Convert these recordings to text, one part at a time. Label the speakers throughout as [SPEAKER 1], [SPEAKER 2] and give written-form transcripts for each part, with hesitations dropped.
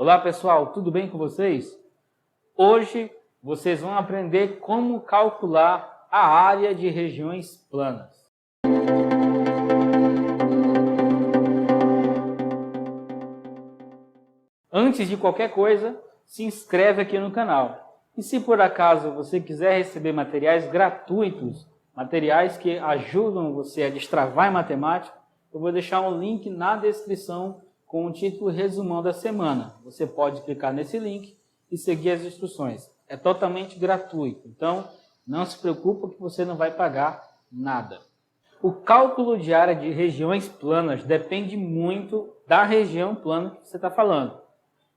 [SPEAKER 1] Olá pessoal, tudo bem com vocês? Hoje vocês vão aprender como calcular a área de regiões planas. Antes de qualquer coisa, se inscreve aqui no canal. E se por acaso você quiser receber materiais gratuitos, materiais que ajudam você a destravar em matemática, eu vou deixar um link na descrição com o título Resumão da Semana. Você pode clicar nesse link e seguir as instruções. É totalmente gratuito, então não se preocupe que você não vai pagar nada. O cálculo de área de regiões planas depende muito da região plana que você está falando,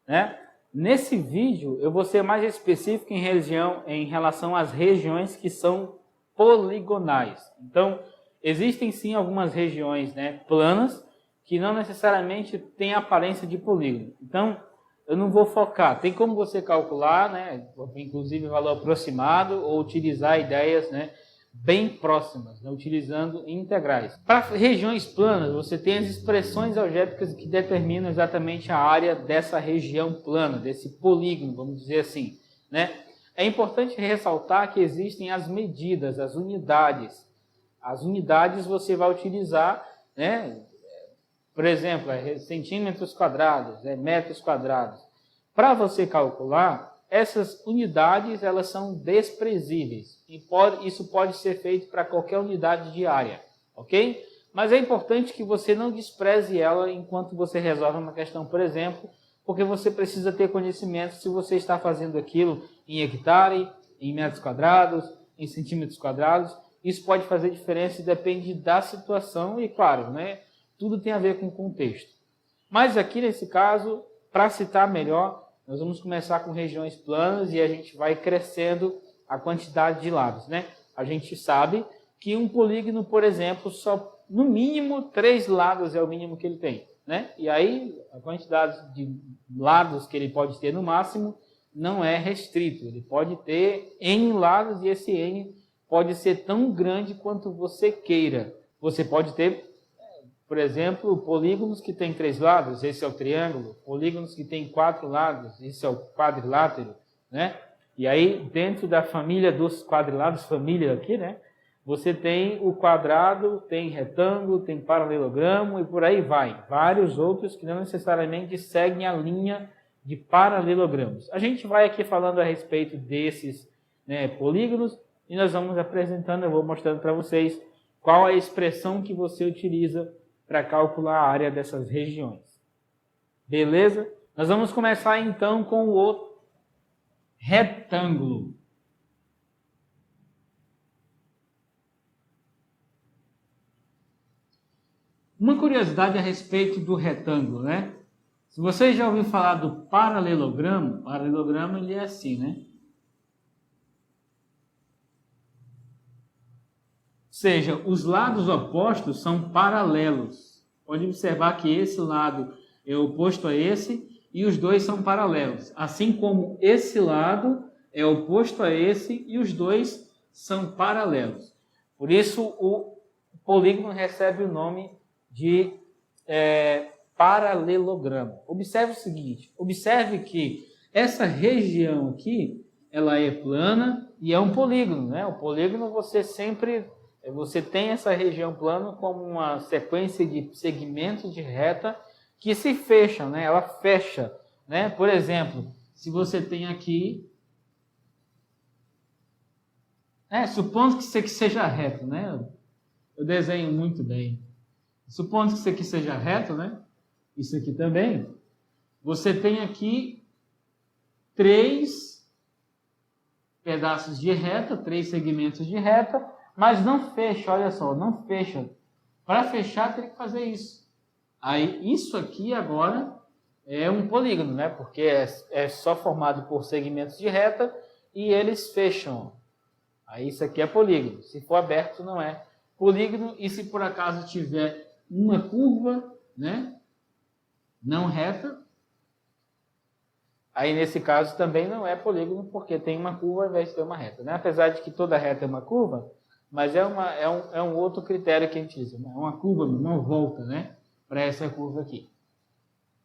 [SPEAKER 1] né? Nesse vídeo eu vou ser mais específico em relação às regiões que são poligonais. Então, existem sim algumas regiões, né, planas, que não necessariamente têm aparência de polígono. Então, eu não vou focar. Tem como você calcular, né, inclusive valor aproximado, ou utilizar ideias, né, bem próximas, né, utilizando integrais. Para regiões planas, você tem as expressões algébricas que determinam exatamente a área dessa região plana, desse polígono, vamos dizer assim, né? É importante ressaltar que existem as medidas, as unidades. As unidades você vai utilizar, né? Por exemplo, centímetros quadrados, metros quadrados. Para você calcular, essas unidades elas são desprezíveis. E isso pode ser feito para qualquer unidade de área, ok? Mas é importante que você não despreze ela enquanto você resolve uma questão, por exemplo, porque você precisa ter conhecimento se você está fazendo aquilo em hectare, em metros quadrados, em centímetros quadrados. Isso pode fazer diferença e depende da situação e, claro, né? Tudo tem a ver com o contexto. Mas aqui nesse caso, para citar melhor, nós vamos começar com regiões planas e a gente vai crescendo a quantidade de lados, né? A gente sabe que um polígono, por exemplo, só no mínimo 3 lados é o mínimo que ele tem, né? E aí a quantidade de lados que ele pode ter no máximo não é restrito. Ele pode ter N lados e esse N pode ser tão grande quanto você queira. Você pode ter, por exemplo, polígonos que têm 3 lados, esse é o triângulo. Polígonos que têm 4 lados, esse é o quadrilátero, né? E aí, dentro da família dos quadriláteros, família aqui, né? Você tem o quadrado, tem retângulo, tem paralelogramo e por aí vai. Vários outros que não necessariamente seguem a linha de paralelogramos. A gente vai aqui falando a respeito desses, né, polígonos e nós vamos apresentando, eu vou mostrando para vocês qual a expressão que você utiliza para calcular a área dessas regiões. Beleza? Nós vamos começar então com o retângulo. Uma curiosidade a respeito do retângulo, né? Se você já ouviu falar do paralelogramo, paralelogramo ele é assim, né? Ou seja, os lados opostos são paralelos. Pode observar que esse lado é oposto a esse e os dois são paralelos. Assim como esse lado é oposto a esse e os dois são paralelos. Por isso o polígono recebe o nome de paralelogramo. Observe o seguinte, observe que essa região aqui, ela é plana e é um polígono, né? O polígono você tem essa região plana como uma sequência de segmentos de reta que se fecham, né? Ela fecha, né? Por exemplo, se você tem aqui, supondo que isso aqui seja reto, né? Eu desenho muito bem. Supondo que isso aqui seja reto, né? Isso aqui também. Você tem aqui 3 pedaços de reta, 3 segmentos de reta, mas não fecha, olha só, não fecha. Para fechar, tem que fazer isso. Aí, isso aqui agora é um polígono, né? Porque é só formado por segmentos de reta e eles fecham. Aí, isso aqui é polígono. Se for aberto, não é polígono. E se por acaso tiver uma curva, né? Não reta, aí nesse caso também não é polígono, porque tem uma curva ao invés de ter uma reta, né? Apesar de que toda reta é uma curva, mas é um outro critério que a gente usa, né? Uma curva, uma volta, né? Para essa curva aqui.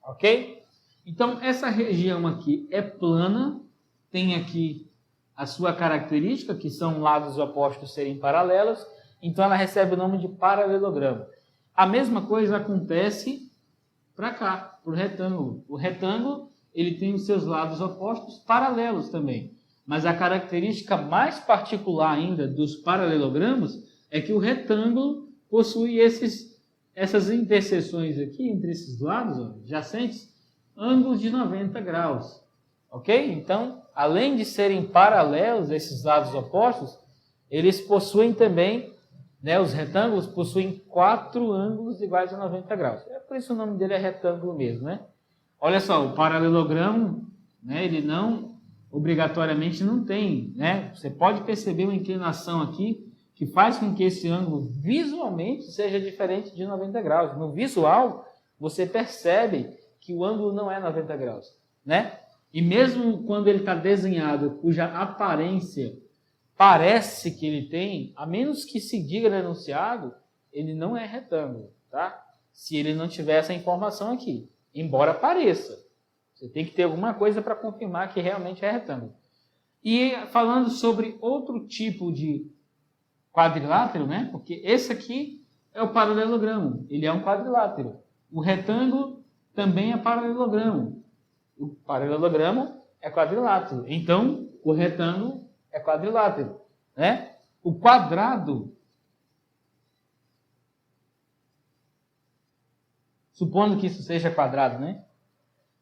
[SPEAKER 1] Ok? Então, essa região aqui é plana, tem aqui a sua característica, que são lados opostos serem paralelos, então ela recebe o nome de paralelogramo. A mesma coisa acontece para cá, para o retângulo. O retângulo ele tem os seus lados opostos paralelos também. Mas a característica mais particular ainda dos paralelogramos é que o retângulo possui essas interseções aqui, entre esses lados adjacentes, ângulos de 90 graus. Ok? Então, além de serem paralelos, esses lados opostos, eles possuem também, né, os retângulos possuem 4 ângulos iguais a 90 graus. É por isso o nome dele é retângulo mesmo, né? Olha só, o paralelogramo, né, ele não, obrigatoriamente não tem, né? Você pode perceber uma inclinação aqui que faz com que esse ângulo visualmente seja diferente de 90 graus. No visual, você percebe que o ângulo não é 90 graus, né? E mesmo quando ele está desenhado, cuja aparência parece que ele tem, a menos que se diga no enunciado, ele não é retângulo, tá? Se ele não tiver essa informação aqui, embora pareça. Você tem que ter alguma coisa para confirmar que realmente é retângulo. E falando sobre outro tipo de quadrilátero, né? Porque esse aqui é o paralelogramo, ele é um quadrilátero. O retângulo também é paralelogramo. O paralelogramo é quadrilátero. Então, o retângulo é quadrilátero, né? O quadrado, supondo que isso seja quadrado, né?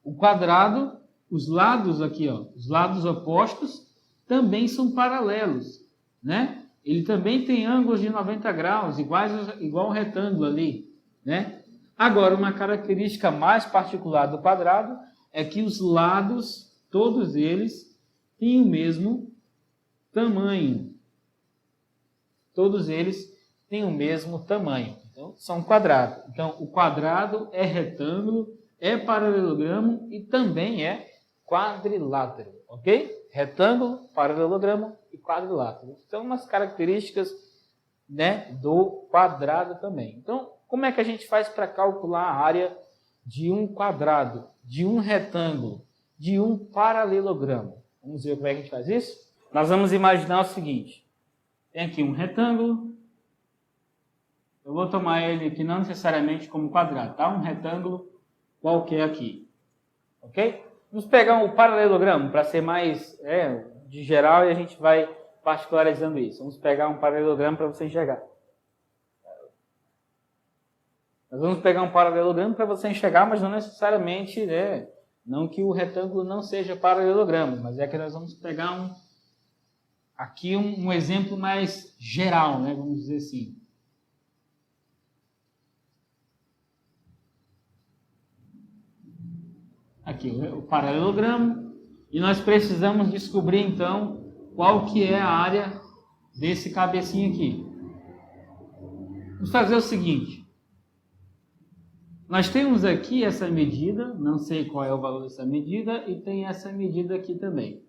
[SPEAKER 1] O quadrado, os lados aqui, ó, os lados opostos também são paralelos, né? Ele também tem ângulos de 90 graus, igual ao retângulo ali, né? Agora, uma característica mais particular do quadrado é que os lados, todos eles, têm o mesmo tamanho. Todos eles têm o mesmo tamanho. Então, são quadrados. Então, o quadrado é retângulo, é paralelogramo e também é quadrilátero, ok? Retângulo, paralelogramo e quadrilátero. São umas características, né, do quadrado também. Então, como é que a gente faz para calcular a área de um quadrado, de um retângulo, de um paralelogramo? Vamos ver como é que a gente faz isso? Nós vamos imaginar o seguinte. Tem aqui um retângulo. Eu vou tomar ele aqui não necessariamente como quadrado, tá? Um retângulo qualquer aqui. Ok? Vamos pegar um paralelogramo para ser mais de geral e a gente vai particularizando isso. Vamos pegar um paralelogramo para você enxergar. Nós vamos pegar um paralelogramo para você enxergar, mas não necessariamente, né? Não que o retângulo não seja paralelogramo, mas é que nós vamos pegar aqui um exemplo mais geral, né? Vamos dizer assim. Aqui o paralelogramo, e nós precisamos descobrir então qual que é a área desse cabecinho aqui. Vamos fazer o seguinte. Nós temos aqui essa medida, não sei qual é o valor dessa medida, e tem essa medida aqui também,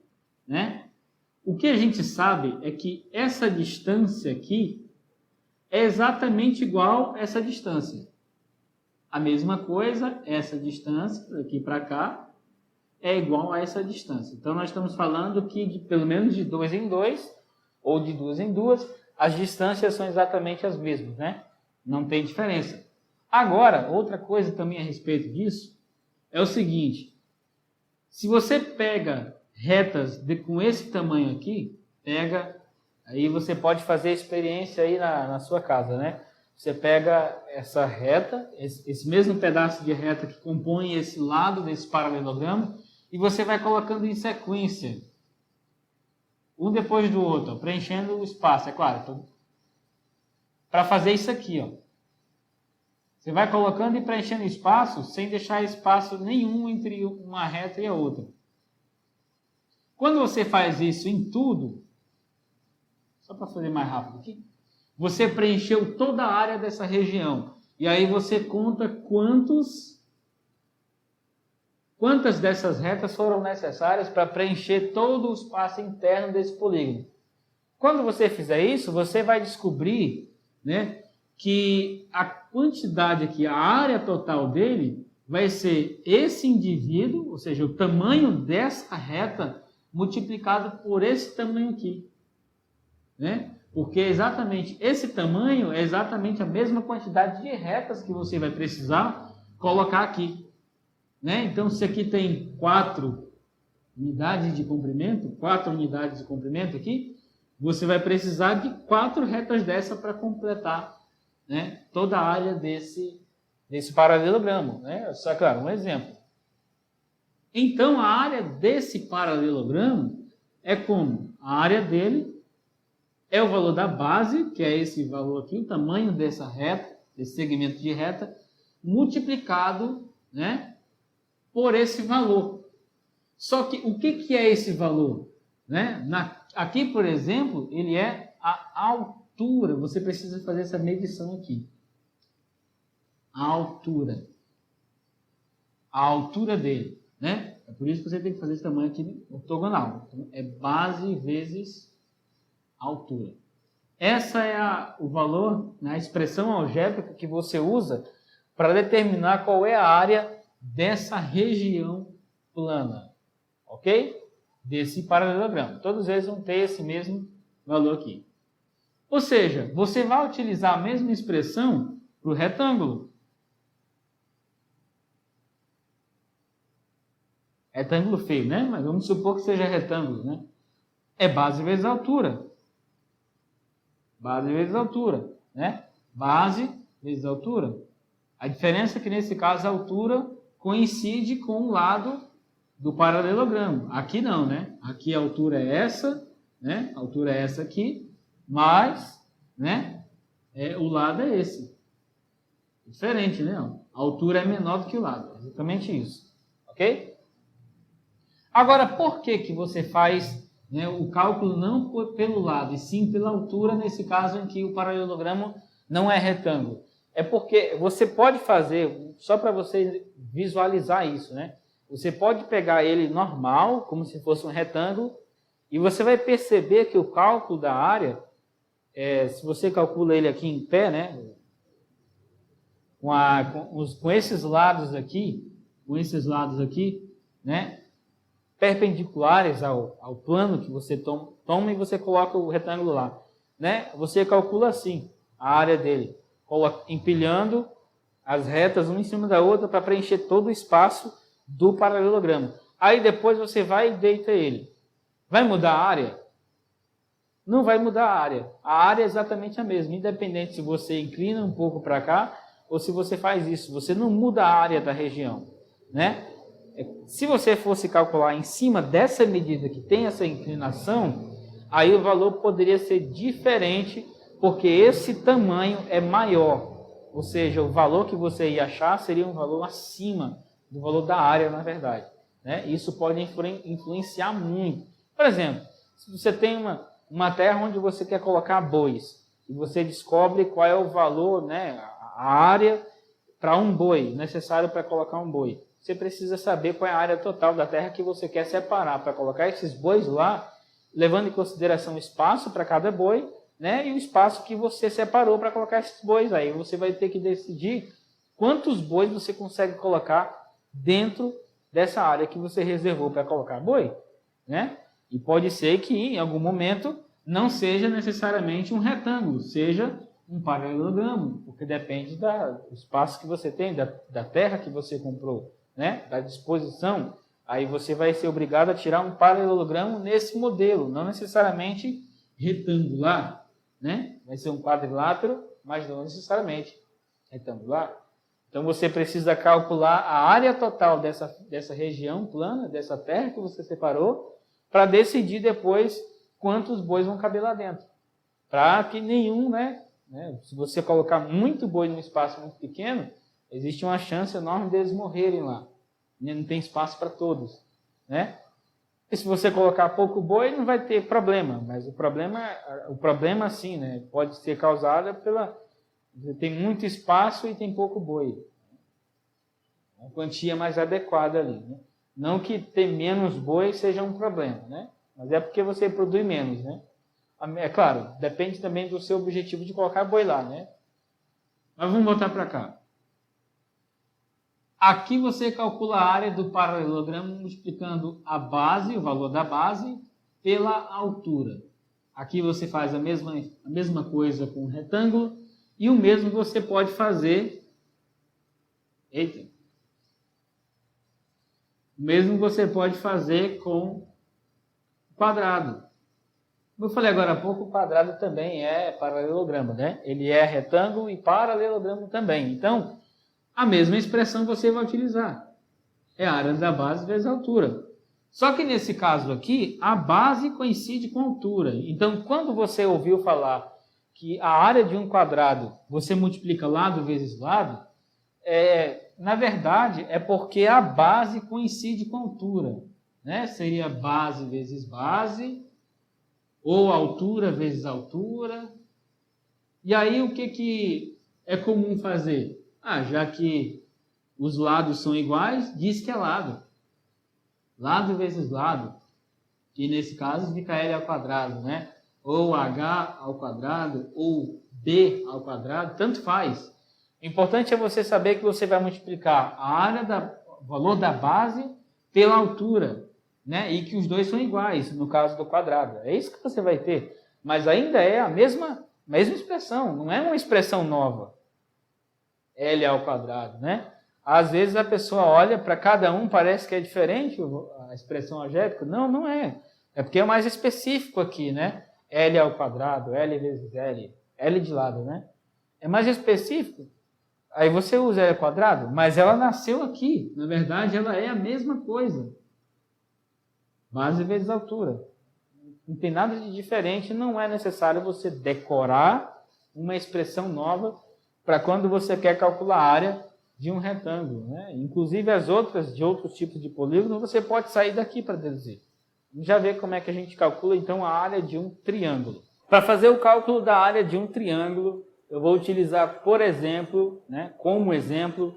[SPEAKER 1] né? O que a gente sabe é que essa distância aqui é exatamente igual a essa distância. A mesma coisa, essa distância daqui para cá é igual a essa distância. Então, nós estamos falando que pelo menos de 2 em 2 ou de 2 em 2, as distâncias são exatamente as mesmas, né? Não tem diferença. Agora, outra coisa também a respeito disso é o seguinte. Se você pega retas com esse tamanho aqui, aí você pode fazer a experiência aí na sua casa, né? Você pega essa reta, esse mesmo pedaço de reta que compõe esse lado desse paralelogramo, e você vai colocando em sequência, um depois do outro, ó, preenchendo o espaço, é claro. Para fazer isso aqui, ó. Você vai colocando e preenchendo espaço, sem deixar espaço nenhum entre uma reta e a outra. Quando você faz isso em tudo, só para fazer mais rápido aqui, você preencheu toda a área dessa região. E aí você conta quantas dessas retas foram necessárias para preencher todo o espaço interno desse polígono. Quando você fizer isso, você vai descobrir, né, que a quantidade aqui, a área total dele, vai ser esse indivíduo, ou seja, o tamanho dessa reta multiplicado por esse tamanho aqui, né? Porque exatamente esse tamanho é exatamente a mesma quantidade de retas que você vai precisar colocar aqui, né? Então, se aqui tem 4 unidades de comprimento aqui, você vai precisar de 4 retas dessa para completar, né, toda a área desse paralelogramo, né? Só claro, um exemplo. Então, a área desse paralelogramo é como? A área dele é o valor da base, que é esse valor aqui, o tamanho dessa reta, desse segmento de reta, multiplicado, né, por esse valor. Só que o que é esse valor? Né? Aqui, por exemplo, ele é a altura. Você precisa fazer essa medição aqui. A altura. A altura dele. Né? É por isso que você tem que fazer esse tamanho aqui ortogonal. Então, é base vezes altura. Essa é o valor, né, a expressão algébrica que você usa para determinar qual é a área dessa região plana. Ok? Desse paralelogramo. Todos eles vão ter esse mesmo valor aqui. Ou seja, você vai utilizar a mesma expressão para o retângulo. Retângulo feio, né? Mas vamos supor que seja retângulo, né? É base vezes altura. Base vezes altura, né? Base vezes altura. A diferença é que nesse caso a altura coincide com o lado do paralelogramo. Aqui não, né? Aqui a altura é essa, né? A altura é essa aqui, mas, né? O lado é esse. Diferente, né? A altura é menor do que o lado. É exatamente isso. Ok? Agora, por que você faz, né, o cálculo não pelo lado, e sim pela altura, nesse caso em que o paralelogramo não é retângulo? É porque você pode fazer, só para você visualizar isso, né? Você pode pegar ele normal, como se fosse um retângulo, e você vai perceber que o cálculo da área, se você calcula ele aqui em pé, né, com esses lados aqui, né, perpendiculares ao plano que você toma e você coloca o retângulo lá, né? Você calcula assim a área dele, empilhando as retas uma em cima da outra para preencher todo o espaço do paralelogramo. Aí depois você vai e deita ele. Vai mudar a área? Não vai mudar a área. A área é exatamente a mesma, independente se você inclina um pouco para cá ou se você faz isso. Você não muda a área da região, né? Se você fosse calcular em cima dessa medida que tem essa inclinação, aí o valor poderia ser diferente, porque esse tamanho é maior. Ou seja, o valor que você ia achar seria um valor acima do valor da área, na verdade, né? Isso pode influenciar muito. Por exemplo, se você tem uma terra onde você quer colocar bois, e você descobre qual é o valor, né, a área para um boi, necessário para colocar um boi. Você precisa saber qual é a área total da terra que você quer separar para colocar esses bois lá, levando em consideração o espaço para cada boi, né, e o espaço que você separou para colocar esses bois. Aí você vai ter que decidir quantos bois você consegue colocar dentro dessa área que você reservou para colocar boi, né? E pode ser que em algum momento não seja necessariamente um retângulo, seja um paralelogramo, porque depende do espaço que você tem, da terra que você comprou, né? Da disposição. Aí você vai ser obrigado a tirar um paralelogramo nesse modelo, não necessariamente retangular, né? Vai ser um quadrilátero, mas não necessariamente retangular. Então você precisa calcular a área total dessa região plana, dessa terra que você separou, para decidir depois quantos bois vão caber lá dentro. Para que nenhum, né? Se você colocar muito boi num espaço muito pequeno, existe uma chance enorme deles morrerem lá. Não tem espaço para todos, né? E se você colocar pouco boi, não vai ter problema. Mas o problema sim, né, pode ser causado tem muito espaço e tem pouco boi. Uma quantia mais adequada ali, né? Não que ter menos boi seja um problema, né? Mas é porque você produz menos, né? É claro, depende também do seu objetivo de colocar boi lá, né? Mas vamos voltar para cá. Aqui você calcula a área do paralelogramo multiplicando a base, o valor da base, pela altura. Aqui você faz a mesma coisa com o retângulo e o mesmo você pode fazer... Eita! O mesmo você pode fazer com o quadrado. Como eu falei agora há pouco, o quadrado também é paralelogramo, né? Ele é retângulo e paralelogramo também. Então, a mesma expressão você vai utilizar. É a área da base vezes a altura. Só que nesse caso aqui, a base coincide com a altura. Então, quando você ouviu falar que a área de um quadrado você multiplica lado vezes lado, na verdade é porque a base coincide com a altura, né? Seria base vezes base, ou altura vezes altura. E aí o que é comum fazer? Já que os lados são iguais, diz que é lado. Lado vezes lado. Que nesse caso fica L ao quadrado, né? Ou H ao quadrado, ou B ao quadrado, tanto faz. O importante é você saber que você vai multiplicar a área o valor da base pela altura, né? E que os dois são iguais, no caso do quadrado. É isso que você vai ter. Mas ainda é a mesma expressão, não é uma expressão nova. L ao quadrado, né? Às vezes a pessoa olha para cada um, parece que é diferente a expressão algébrica. Não, não é. É porque é mais específico aqui, né? L ao quadrado, L vezes L, L de lado, né? É mais específico. Aí você usa L ao quadrado, mas ela nasceu aqui. Na verdade, ela é a mesma coisa. Base vezes altura. Não tem nada de diferente, não é necessário você decorar uma expressão nova para quando você quer calcular a área de um retângulo, né? Inclusive as outras de outros tipos de polígono, você pode sair daqui para deduzir. Vamos já ver como é que a gente calcula então a área de um triângulo. Para fazer o cálculo da área de um triângulo, eu vou utilizar, por exemplo, né, como exemplo,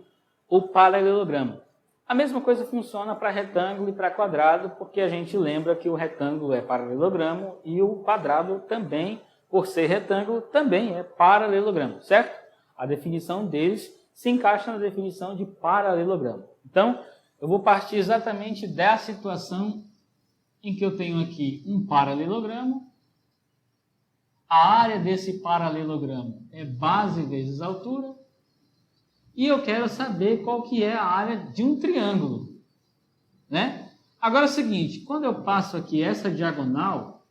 [SPEAKER 1] o paralelogramo. A mesma coisa funciona para retângulo e para quadrado, porque a gente lembra que o retângulo é paralelogramo e o quadrado também, por ser retângulo, também é paralelogramo, certo? A definição deles se encaixa na definição de paralelogramo. Então, eu vou partir exatamente da situação em que eu tenho aqui um paralelogramo. A área desse paralelogramo é base vezes altura. E eu quero saber qual que é a área de um triângulo, né? Agora é o seguinte, quando eu passo aqui essa diagonal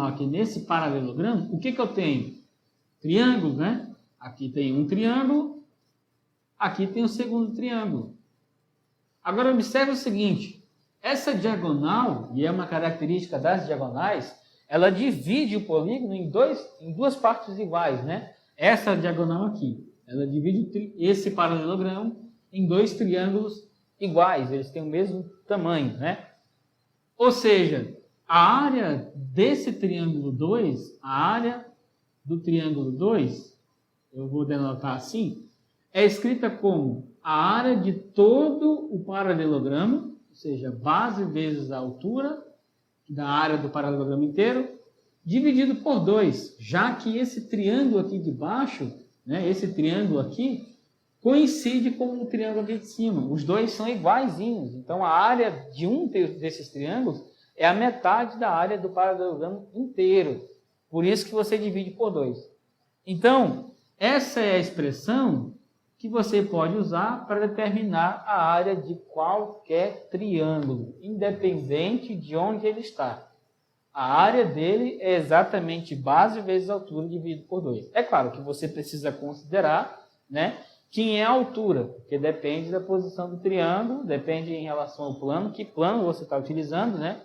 [SPEAKER 1] aqui nesse paralelogramo, o que eu tenho? Triângulo, né? Aqui tem um triângulo, aqui tem o segundo triângulo. Agora observe o seguinte, essa diagonal, e é uma característica das diagonais, ela divide o polígono em duas partes iguais, né? Essa diagonal aqui, ela divide esse paralelogramo em dois triângulos iguais, eles têm o mesmo tamanho, né? Ou seja, a área desse triângulo 2, a área do triângulo 2, eu vou denotar assim, é escrita como a área de todo o paralelogramo, ou seja, base vezes a altura da área do paralelogramo inteiro, dividido por 2, já que esse triângulo aqui de baixo, né, esse triângulo aqui, coincide com o triângulo aqui de cima. Os dois são iguaizinhos. Então, a área de um desses triângulos é a metade da área do paralelogramo inteiro. Por isso que você divide por 2. Então, essa é a expressão que você pode usar para determinar a área de qualquer triângulo, independente de onde ele está. A área dele é exatamente base vezes altura dividido por 2. É claro que você precisa considerar, né, quem é a altura, porque depende da posição do triângulo, depende em relação ao plano, que plano você está utilizando, né?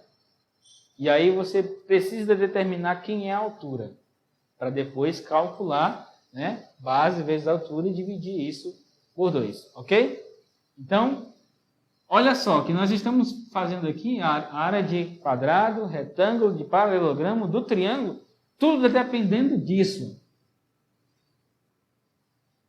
[SPEAKER 1] E aí você precisa determinar quem é a altura, para depois calcular, né, base vezes altura e dividir isso por 2, ok? Então, olha só, que nós estamos fazendo aqui a área de quadrado, retângulo, de paralelogramo, do triângulo, tudo dependendo disso.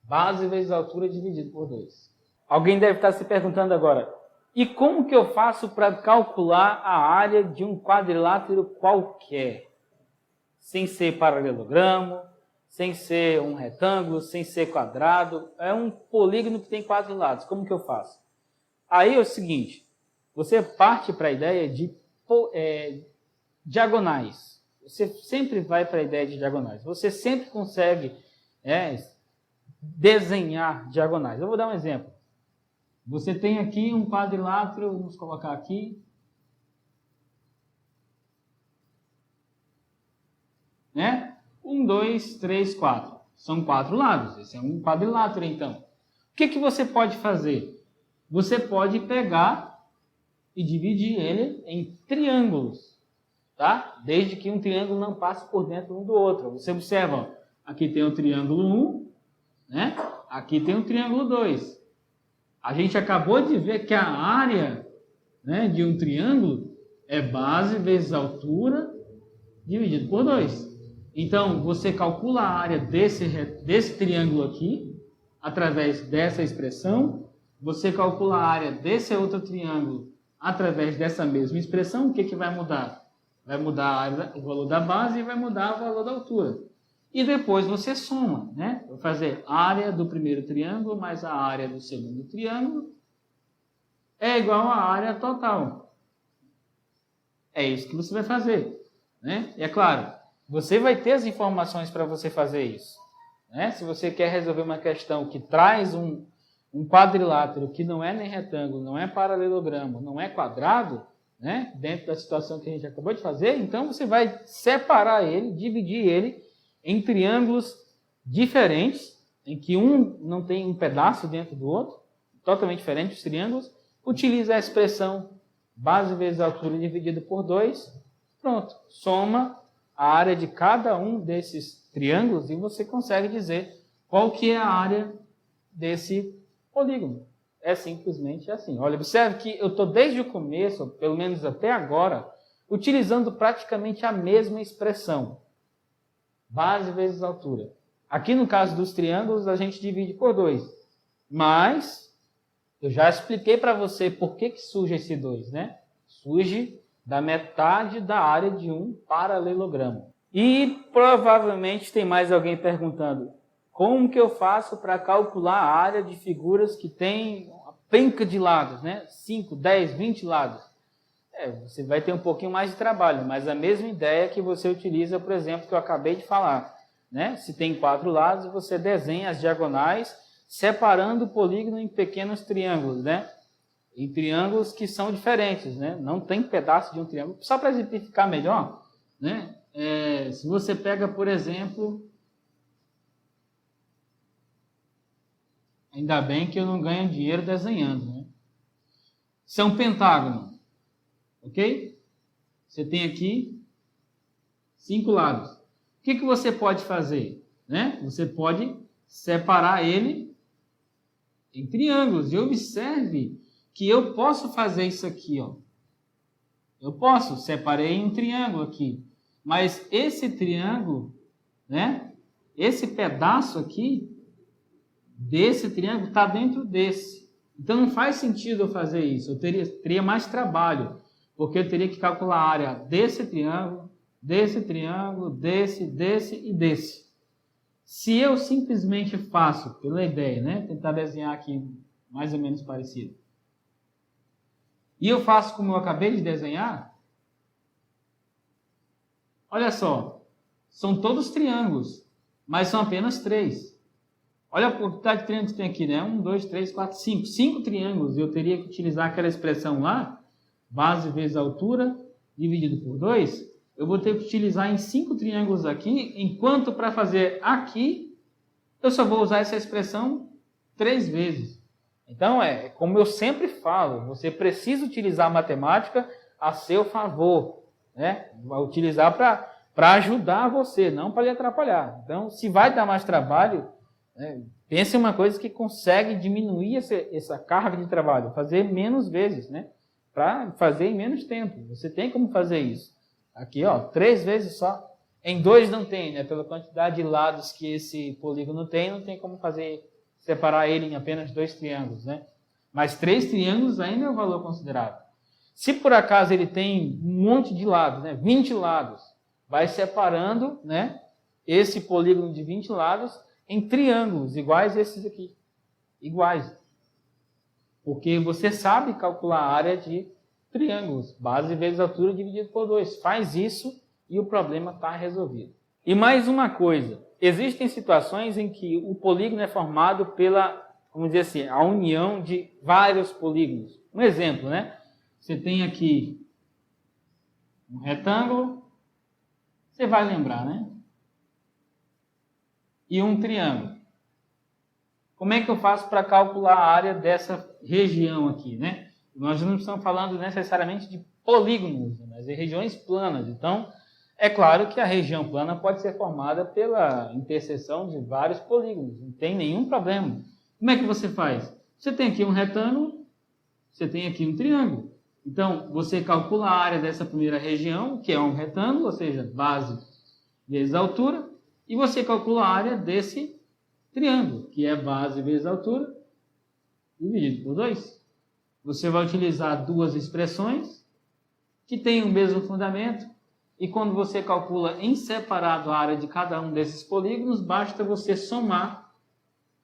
[SPEAKER 1] Base vezes altura dividido por 2. Alguém deve estar se perguntando agora, e como que eu faço para calcular a área de um quadrilátero qualquer? Sem ser paralelogramo, sem ser um retângulo, sem ser quadrado. É um polígono que tem 4 lados. Como que eu faço? Aí é o seguinte, você parte para a ideia de diagonais. Você sempre vai para a ideia de diagonais. Você sempre consegue desenhar diagonais. Eu vou dar um exemplo. Você tem aqui um quadrilátero, vamos colocar aqui. 1, 2, 3, 4. São 4 lados. Esse é um quadrilátero, então. O que você pode fazer? Você pode pegar e dividir ele em triângulos, tá? Desde que um triângulo não passe por dentro um do outro. Você observa, ó, aqui tem o triângulo 1, né? Aqui tem o triângulo 2. A gente acabou de ver que a área, né, de um triângulo é base vezes altura dividido por 2. Então, você calcula a área desse triângulo aqui, através dessa expressão. Você calcula a área desse outro triângulo através dessa mesma expressão. O que vai mudar? Vai mudar o valor da base e vai mudar o valor da altura. E depois você soma, né? Vou fazer a área do primeiro triângulo mais a área do segundo triângulo é igual à área total. É isso que você vai fazer, né? E é claro, você vai ter as informações para você fazer isso, né? Se você quer resolver uma questão que traz um quadrilátero que não é nem retângulo, não é paralelogramo, não é quadrado, né? Dentro da situação que a gente acabou de fazer, então você vai separar ele, dividir ele em triângulos diferentes, em que um não tem um pedaço dentro do outro, totalmente diferentes os triângulos, utiliza a expressão base vezes altura dividido por 2, pronto, soma a área de cada um desses triângulos e você consegue dizer qual que é a área desse polígono. É simplesmente assim. Olha, observe que eu estou desde o começo, pelo menos até agora, utilizando praticamente a mesma expressão. Base vezes altura. Aqui no caso dos triângulos, a gente divide por 2. Mas, eu já expliquei para você por que surge esse 2, né? Surge da metade da área de um paralelogramo. E provavelmente tem mais alguém perguntando, como que eu faço para calcular a área de figuras que tem uma penca de lados, né? 5, 10, 20 lados? Você vai ter um pouquinho mais de trabalho, mas a mesma ideia que você utiliza, por exemplo, que eu acabei de falar, né? Se tem 4 lados, você desenha as diagonais, separando o polígono em pequenos triângulos, né? Em triângulos que são diferentes, né? Não tem pedaço de um triângulo. Só para exemplificar melhor, né? Se você pega, por exemplo, ainda bem que eu não ganho dinheiro desenhando, né? Isso é um pentágono, ok? Você tem aqui 5 lados. O que você pode fazer, né? Você pode separar ele em triângulos. E observe que eu posso fazer isso aqui, ó. Eu posso, separei em um triângulo aqui. Mas esse triângulo, né? Esse pedaço aqui, desse triângulo, está dentro desse. Então não faz sentido eu fazer isso. Eu teria mais trabalho. Porque eu teria que calcular a área desse triângulo, desse, desse e desse. Se eu simplesmente faço, pela ideia, né? Tentar desenhar aqui mais ou menos parecido. E eu faço como eu acabei de desenhar. Olha só. São todos triângulos. Mas são apenas 3. Olha a quantidade de triângulos que tem aqui, né? 1, 2, 3, 4, 5. 5 triângulos. Eu teria que utilizar aquela expressão lá. Base vezes altura dividido por 2. Eu vou ter que utilizar em 5 triângulos aqui. Enquanto para fazer aqui, eu só vou usar essa expressão 3 vezes. Então, como eu sempre falo, você precisa utilizar a matemática a seu favor, né? Vai utilizar para ajudar você, não para lhe atrapalhar. Então, se vai dar mais trabalho, né, pense em uma coisa que consegue diminuir essa carga de trabalho, fazer menos vezes, né? Para fazer em menos tempo. Você tem como fazer isso. Aqui, ó, 3 vezes só. Em 2 não tem, né? Pela quantidade de lados que esse polígono tem, não tem como separar ele em apenas 2 triângulos, né? Mas 3 triângulos ainda é um valor considerável. Se por acaso ele tem um monte de lados, né? 20 lados, vai separando, né? esse polígono de 20 lados em triângulos iguais a esses aqui. Iguais. Porque você sabe calcular a área de triângulos. Base vezes altura dividido por 2. Faz isso e o problema está resolvido. E mais uma coisa. Existem situações em que o polígono é formado pela, vamos dizer assim, a união de vários polígonos. Um exemplo, né? Você tem aqui um retângulo. Você vai lembrar, né? E um triângulo. Como é que eu faço para calcular a área dessa região aqui, né? Nós não estamos falando necessariamente de polígonos, mas de regiões planas. Então, é claro que a região plana pode ser formada pela interseção de vários polígonos. Não tem nenhum problema. Como é que você faz? Você tem aqui um retângulo, você tem aqui um triângulo. Então, você calcula a área dessa primeira região, que é um retângulo, ou seja, base vezes altura, e você calcula a área desse triângulo, que é base vezes altura, dividido por 2. Você vai utilizar duas expressões que têm o mesmo fundamento, e quando você calcula em separado a área de cada um desses polígonos, basta você somar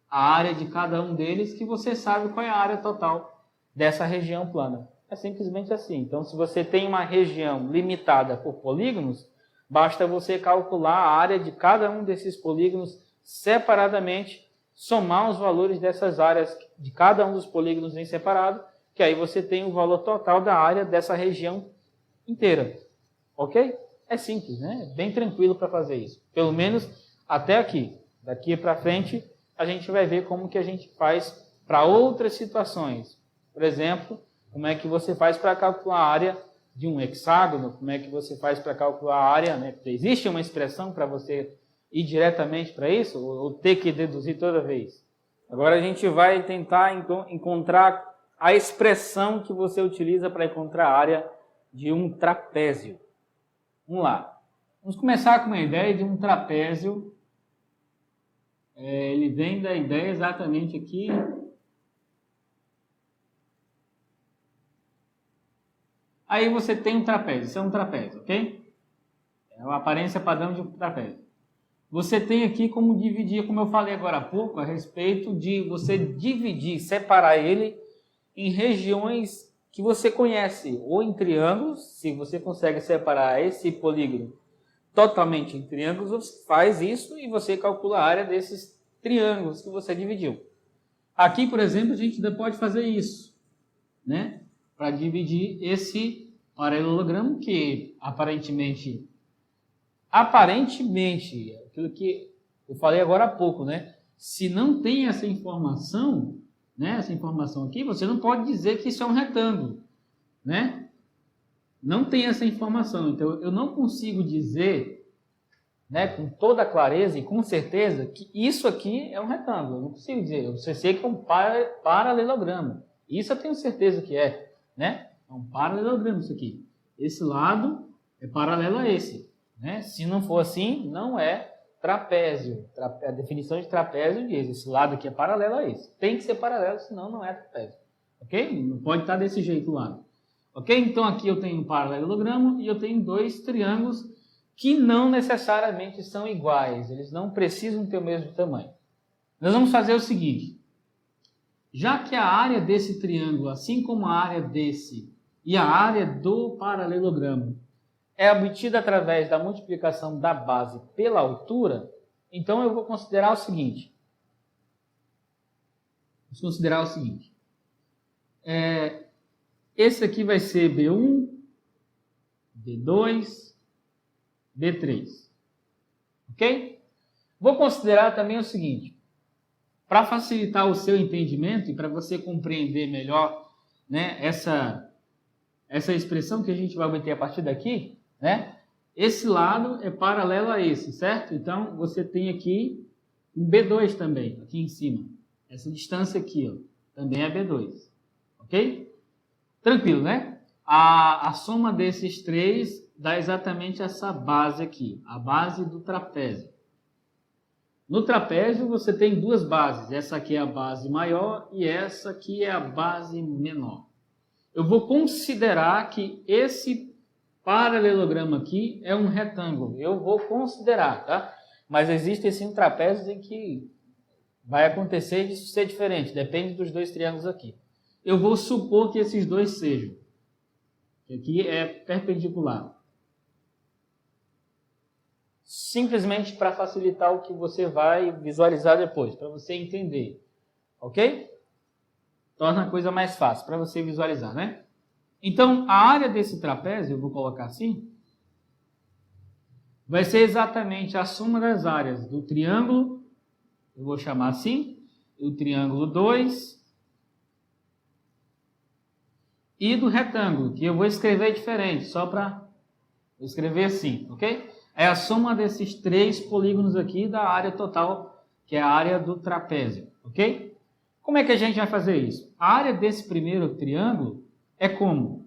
[SPEAKER 1] a área de cada um deles, que você sabe qual é a área total dessa região plana. É simplesmente assim. Então, se você tem uma região limitada por polígonos, basta você calcular a área de cada um desses polígonos separadamente, somar os valores dessas áreas de cada um dos polígonos em separado, que aí você tem o valor total da área dessa região inteira. Ok? É simples, né? Bem tranquilo para fazer isso. Pelo menos até aqui. Daqui para frente, a gente vai ver como que a gente faz para outras situações. Por exemplo, como é que você faz para calcular a área de um hexágono, como é que você faz para calcular a área, né? Existe uma expressão para você ir diretamente para isso, ou ter que deduzir toda vez? Agora a gente vai tentar encontrar a expressão que você utiliza para encontrar a área de um trapézio. Vamos lá. Vamos começar com uma ideia de um trapézio. Ele vem da ideia exatamente aqui. Aí você tem um trapézio. Isso é um trapézio, ok? É a aparência padrão de um trapézio. Você tem aqui como dividir, como eu falei agora há pouco, a respeito de você dividir, separar ele em regiões que você conhece, ou em triângulos, se você consegue separar esse polígono totalmente em triângulos, você faz isso e você calcula a área desses triângulos que você dividiu. Aqui, por exemplo, a gente ainda pode fazer isso, né? Para dividir esse paralelogramo que aparentemente, aquilo que eu falei agora há pouco, né? Se não tem essa informação, né? Essa informação aqui, você não pode dizer que isso é um retângulo, né? Não tem essa informação, então eu não consigo dizer, né, com toda clareza e com certeza que isso aqui é um retângulo. Eu não consigo dizer, eu sei que é um paralelogramo. Isso eu tenho certeza que é, né? É um paralelogramo isso aqui. Esse lado é paralelo a esse, né? Se não for assim, não é trapézio. A definição de trapézio diz, esse lado aqui é paralelo a esse. Tem que ser paralelo, senão não é trapézio. Ok? Não pode estar desse jeito o lado. Ok? Então aqui eu tenho um paralelogramo e eu tenho dois triângulos que não necessariamente são iguais. Eles não precisam ter o mesmo tamanho. Nós vamos fazer o seguinte. Já que a área desse triângulo, assim como a área desse e a área do paralelogramo, é obtida através da multiplicação da base pela altura, então eu vou considerar o seguinte. Vamos considerar o seguinte. Esse aqui vai ser B1, B2, B3. Ok? Vou considerar também o seguinte. Para facilitar o seu entendimento e para você compreender melhor, né, essa expressão que a gente vai obter a partir daqui, né, esse lado é paralelo a esse, certo? Então, você tem aqui um B2 também, aqui em cima. Essa distância aqui, ó, também é B2. Ok? Tranquilo, né? A soma desses três dá exatamente essa base aqui, a base do trapézio. No trapézio você tem duas bases, essa aqui é a base maior e essa aqui é a base menor. Eu vou considerar que esse paralelogramo aqui é um retângulo, eu vou considerar, tá? Mas existem sim trapézios em que vai acontecer de ser diferente, depende dos dois triângulos aqui. Eu vou supor que esses dois sejam. Aqui é perpendicular. Simplesmente para facilitar o que você vai visualizar depois, para você entender. Ok? Torna a coisa mais fácil para você visualizar, né? Então, a área desse trapézio, eu vou colocar assim, vai ser exatamente a soma das áreas do triângulo, eu vou chamar assim, o triângulo 2, e do retângulo, que eu vou escrever diferente, só para escrever assim, ok? É a soma desses 3 polígonos aqui da área total, que é a área do trapézio, ok? Como é que a gente vai fazer isso? A área desse primeiro triângulo é como?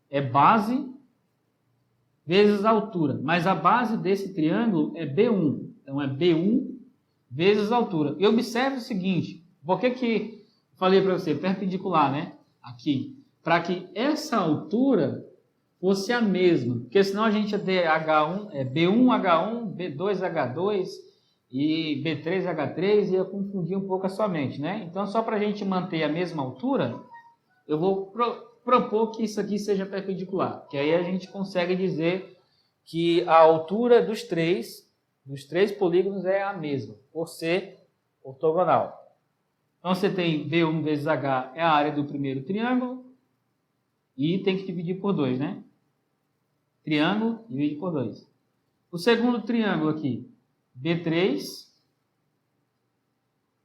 [SPEAKER 1] É base vezes altura, mas a base desse triângulo é B1, então é B1 vezes altura. E observe o seguinte, por que falei para você, perpendicular, né? Aqui, para que essa altura fosse a mesma, porque senão a gente ia ter H1, B1H1, B2H2 e B3H3 ia confundir um pouco a sua mente, né? Então, só para a gente manter a mesma altura, eu vou propor que isso aqui seja perpendicular, que aí a gente consegue dizer que a altura dos três polígonos é a mesma, por ser ortogonal. Então, você tem B1 vezes H é a área do primeiro triângulo, e tem que dividir por 2, né? Triângulo, divide por 2. O segundo triângulo aqui, B3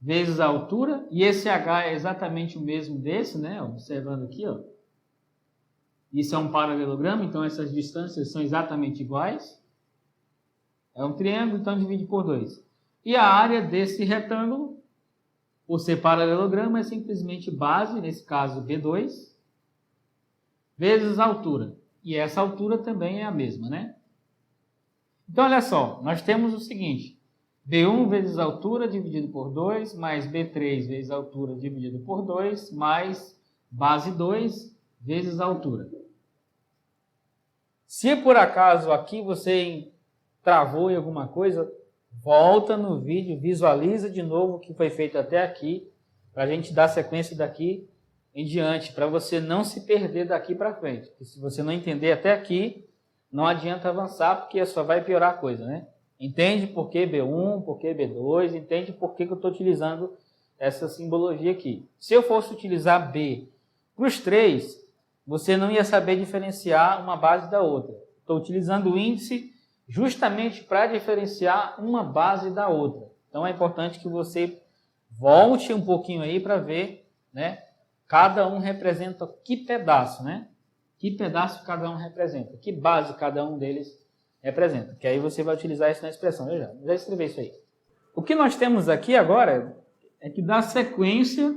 [SPEAKER 1] vezes a altura, e esse H é exatamente o mesmo desse, né? Observando aqui, ó. Isso é um paralelogramo, então essas distâncias são exatamente iguais. É um triângulo, então divide por 2. E a área desse retângulo, por ser paralelogramo, é simplesmente base, nesse caso B2, vezes a altura. E essa altura também é a mesma, né? Então, olha só, nós temos o seguinte, B1 vezes a altura dividido por 2, mais B3 vezes a altura dividido por 2, mais base 2 vezes a altura. Se por acaso aqui você travou em alguma coisa, volta no vídeo, visualiza de novo o que foi feito até aqui, para a gente dar sequência daqui em diante, para você não se perder daqui para frente. Porque se você não entender até aqui, não adianta avançar, porque só vai piorar a coisa, né? Entende por que B1, por que B2, entende por que eu estou utilizando essa simbologia aqui. Se eu fosse utilizar B para os 3, você não ia saber diferenciar uma base da outra. Estou utilizando o índice justamente para diferenciar uma base da outra. Então é importante que você volte um pouquinho aí para ver, né? Cada um representa que pedaço, né? Que pedaço cada um representa, que base cada um deles representa. Que aí você vai utilizar isso na expressão. Eu já escrevi isso aí. O que nós temos aqui agora é que dá sequência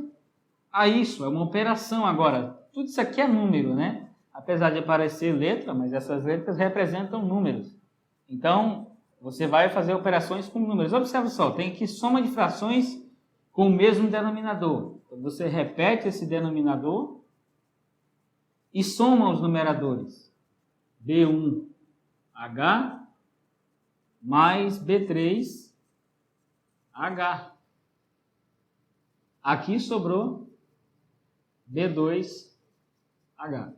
[SPEAKER 1] a isso, é uma operação agora. Tudo isso aqui é número, né? Apesar de aparecer letra, mas essas letras representam números. Então, você vai fazer operações com números. Observe só, tem aqui soma de frações com o mesmo denominador. Então, você repete esse denominador e soma os numeradores. B1H mais B3H. Aqui sobrou B2H.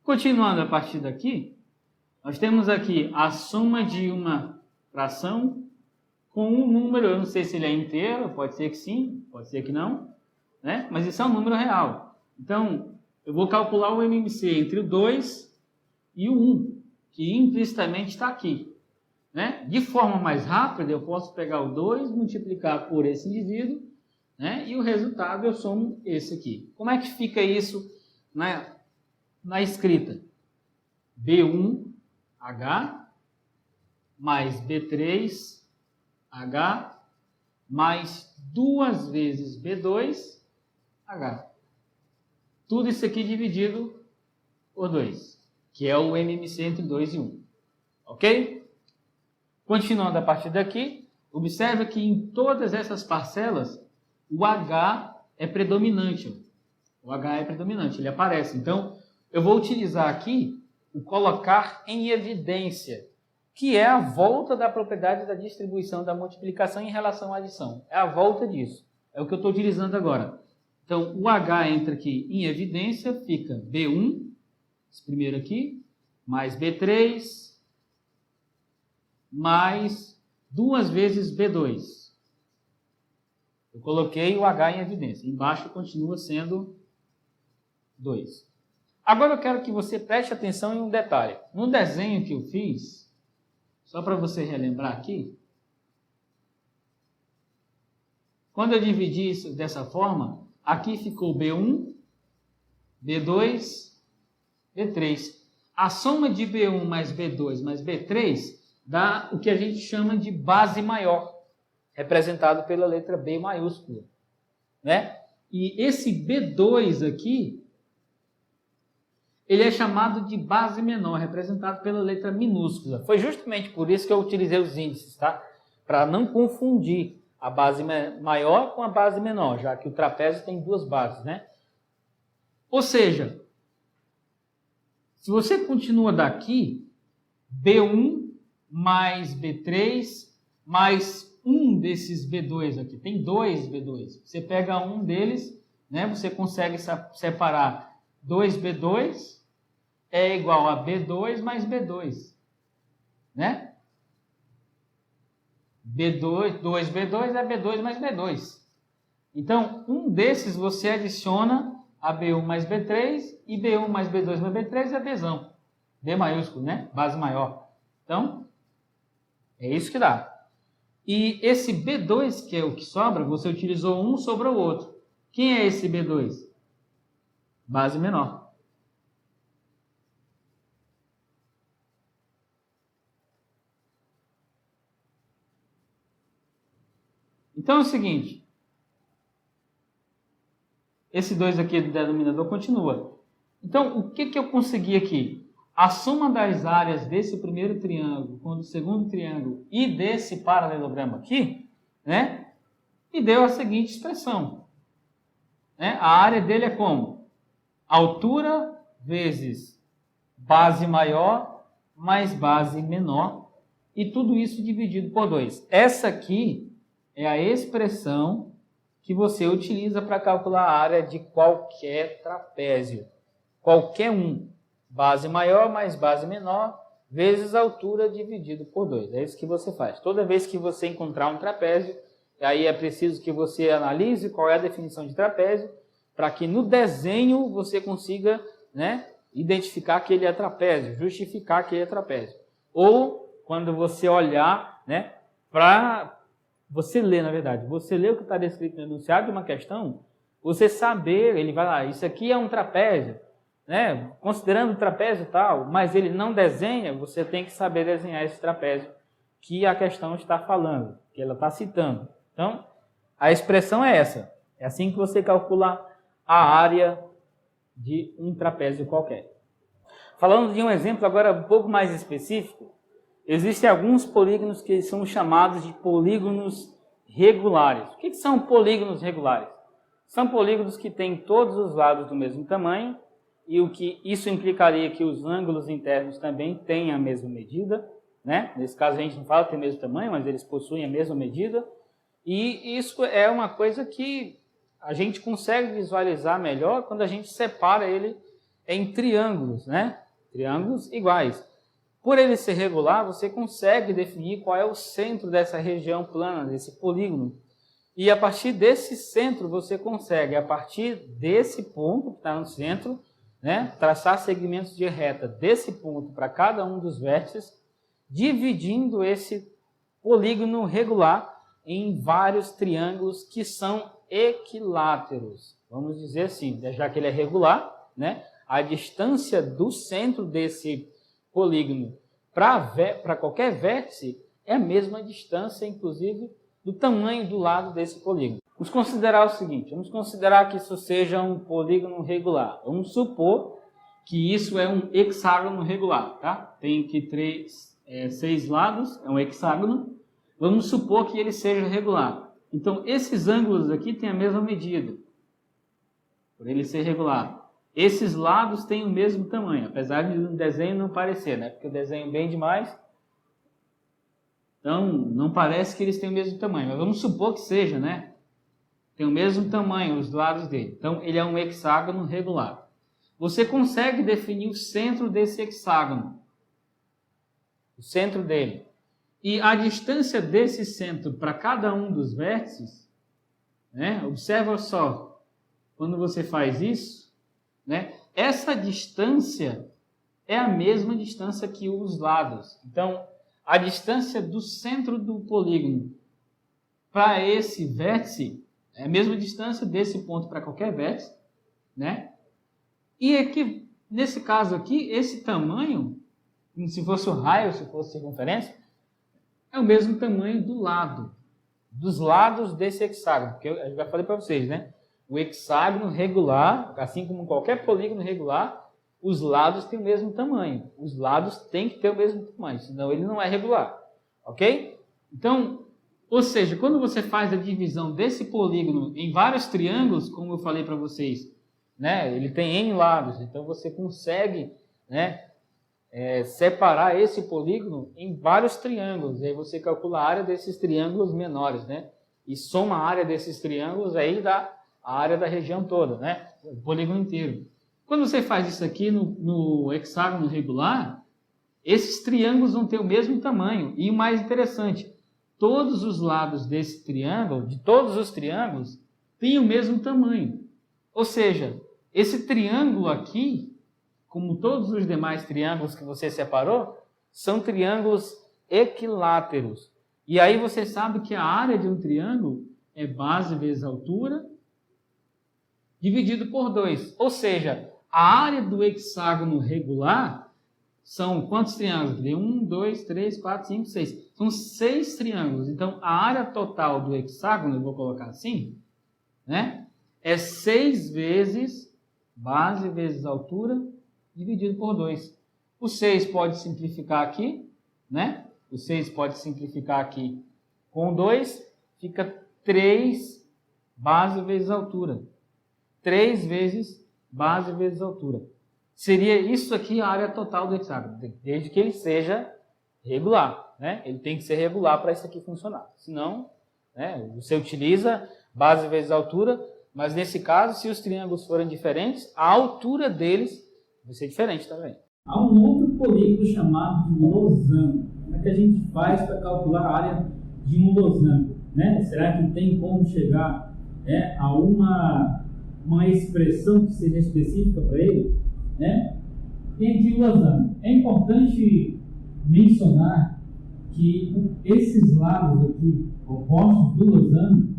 [SPEAKER 1] Continuando a partir daqui, nós temos aqui a soma de uma fração com um número, eu não sei se ele é inteiro, pode ser que sim, pode ser que não, né? Mas isso é um número real. Então, eu vou calcular o MMC entre o 2 e o 1, que implicitamente está aqui, né? De forma mais rápida, eu posso pegar o 2, multiplicar por esse indivíduo, né? E o resultado eu somo esse aqui. Como é que fica isso na escrita? B1H mais B3H mais 2 vezes B2H. Tudo isso aqui dividido por 2, que é o MMC entre 2 e 1. Ok? Continuando a partir daqui, observe que em todas essas parcelas, o H é predominante. O H é predominante, ele aparece. Então, eu vou utilizar aqui o colocar em evidência, que é a volta da propriedade da distribuição da multiplicação em relação à adição. É a volta disso. É o que eu estou utilizando agora. Então, o H entra aqui em evidência, fica B1, esse primeiro aqui, mais B3, mais 2 vezes B2. Eu coloquei o H em evidência. Embaixo continua sendo 2. Agora eu quero que você preste atenção em um detalhe. No desenho que eu fiz, só para você relembrar aqui, quando eu dividi isso dessa forma, aqui ficou B1, B2, B3. A soma de B1 mais B2 mais B3 dá o que a gente chama de base maior, representado pela letra B maiúscula, né? E esse B2 aqui, ele é chamado de base menor, representado pela letra minúscula. Foi justamente por isso que eu utilizei os índices, tá? Para não confundir a base maior com a base menor, já que o trapézio tem 2 bases, né? Ou seja, se você continua daqui, B1 mais B3 mais um desses B2 aqui, tem 2 B2. Você pega um deles, né? Você consegue separar 2B2 é igual a B2 mais B2, né? B2, 2B2 é B2 mais B2. Então, um desses você adiciona a B1 mais B3 e B1 mais B2 mais B3 é Bzão. B maiúsculo, né? Base maior. Então, é isso que dá. E esse B2, que é o que sobra, você utilizou um sobre o outro. Quem é esse B2? Base menor. Então é o seguinte, esse 2 aqui do denominador continua. Então, o que eu consegui aqui? A soma das áreas desse primeiro triângulo com o do segundo triângulo e desse paralelogramo aqui, né, me deu a seguinte expressão. Né? A área dele é como? Altura vezes base maior mais base menor, e tudo isso dividido por 2. Essa aqui é a expressão que você utiliza para calcular a área de qualquer trapézio. Qualquer um. Base maior mais base menor vezes altura dividido por 2. É isso que você faz. Toda vez que você encontrar um trapézio, aí é preciso que você analise qual é a definição de trapézio, para que no desenho você consiga, né, identificar que ele é trapézio, justificar que ele é trapézio. Ou quando você olhar, né, para você ler, na verdade, você lê o que está descrito no enunciado de uma questão, você saber, ele vai lá, isso aqui é um trapézio, né? Considerando o trapézio e tal, mas ele não desenha, você tem que saber desenhar esse trapézio que a questão está falando, que ela está citando. Então, a expressão é essa. É assim que você calcula a área de um trapézio qualquer. Falando de um exemplo agora um pouco mais específico, existem alguns polígonos que são chamados de polígonos regulares. O que são polígonos regulares? São polígonos que têm todos os lados do mesmo tamanho, e o que isso implicaria que os ângulos internos também têm a mesma medida, né? Nesse caso a gente não fala que tem o mesmo tamanho, mas eles possuem a mesma medida. E isso é uma coisa que a gente consegue visualizar melhor quando a gente separa ele em triângulos, né? Triângulos iguais. Por ele ser regular, você consegue definir qual é o centro dessa região plana, desse polígono. E a partir desse centro, você consegue, a partir desse ponto que está no centro, né, traçar segmentos de reta desse ponto para cada um dos vértices, dividindo esse polígono regular em vários triângulos que são equiláteros. Vamos dizer assim, já que ele é regular, né, a distância do centro desse polígono para qualquer vértice é a mesma distância, inclusive, do tamanho do lado desse polígono. Vamos considerar o seguinte, vamos considerar que isso seja um polígono regular. Vamos supor que isso é um hexágono regular, tá? Tem aqui 6 lados, é um hexágono. Vamos supor que ele seja regular. Então, esses ângulos aqui têm a mesma medida, por ele ser regular. Esses lados têm o mesmo tamanho, apesar de no desenho não parecer, né? Porque eu desenho bem demais Então, não parece que eles têm o mesmo tamanho, mas vamos supor que seja, né? Tem o mesmo tamanho os lados dele. Então, ele é um hexágono regular. Você consegue definir o centro desse hexágono. O centro dele. E a distância desse centro para cada um dos vértices, né? Observa só, quando você faz isso, né? Essa distância é a mesma distância que os lados. Então, a distância do centro do polígono para esse vértice é a mesma distância desse ponto para qualquer vértice, né? E aqui, nesse caso aqui, esse tamanho, como se fosse o raio, se fosse circunferência, é o mesmo tamanho do lado, dos lados desse hexágono. Porque eu já falei para vocês, né? O hexágono regular, assim como qualquer polígono regular, os lados têm o mesmo tamanho. Os lados têm que ter o mesmo tamanho, senão ele não é regular. Ok? Então, ou seja, quando você faz a divisão desse polígono em vários triângulos, como eu falei para vocês, né? Ele tem N lados, então você consegue, né? Separar esse polígono em vários triângulos. E aí você calcula a área desses triângulos menores, né? E soma a área desses triângulos, aí dá a área da região toda, né? O polígono inteiro. Quando você faz isso aqui no hexágono regular, esses triângulos vão ter o mesmo tamanho. E o mais interessante, todos os lados desse triângulo, de todos os triângulos, têm o mesmo tamanho. Ou seja, esse triângulo aqui, como todos os demais triângulos que você separou, são triângulos equiláteros. E aí você sabe que a área de um triângulo é base vezes altura, dividido por 2. Ou seja, a área do hexágono regular são quantos triângulos? 1, 2, 3, 4, 5, 6. São 6 triângulos. Então, a área total do hexágono, eu vou colocar assim, né? É 6 vezes base vezes altura, dividido por 2. O 6 pode simplificar aqui, né? O 6 pode simplificar aqui com 2, fica 3 base vezes altura. 3 vezes base vezes altura. Seria isso aqui a área total do hexágono, desde que ele seja regular, né? Ele tem que ser regular para isso aqui funcionar. Senão, né, você utiliza base vezes altura, mas nesse caso, se os triângulos forem diferentes, a altura deles vai ser diferente também.
[SPEAKER 2] Há um outro polígono chamado de losango. Como é que a gente faz para calcular a área de um losango? Né? Será que tem como chegar a uma expressão que seja específica para ele? Né? Tem aqui o losango. É importante mencionar que esses lados aqui, opostos do losango,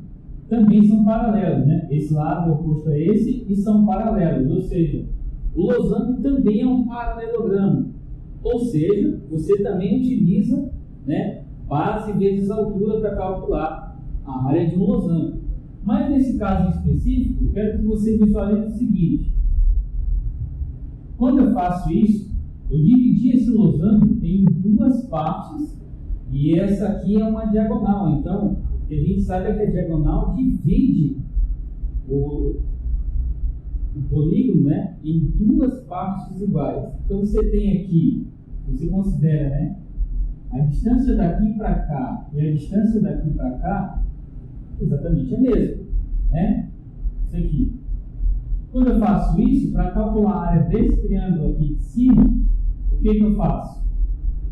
[SPEAKER 2] também são paralelos. Né? Esse lado oposto a esse e são paralelos, ou seja, o losango também é um paralelogramo, ou seja, você também utiliza, né, base vezes altura para calcular a área de um losango. Mas nesse caso em específico, eu quero que você visualize o seguinte: quando eu faço isso, eu dividi esse losango em 2 partes e essa aqui é uma diagonal. Então, a gente sabe que a diagonal divide o polígono, né, em 2 partes iguais. Então você tem aqui, você considera, né, a distância daqui para cá e a distância daqui para cá exatamente a mesma, né? Isso aqui. Quando eu faço isso, para calcular a área desse triângulo aqui de cima, o que eu faço?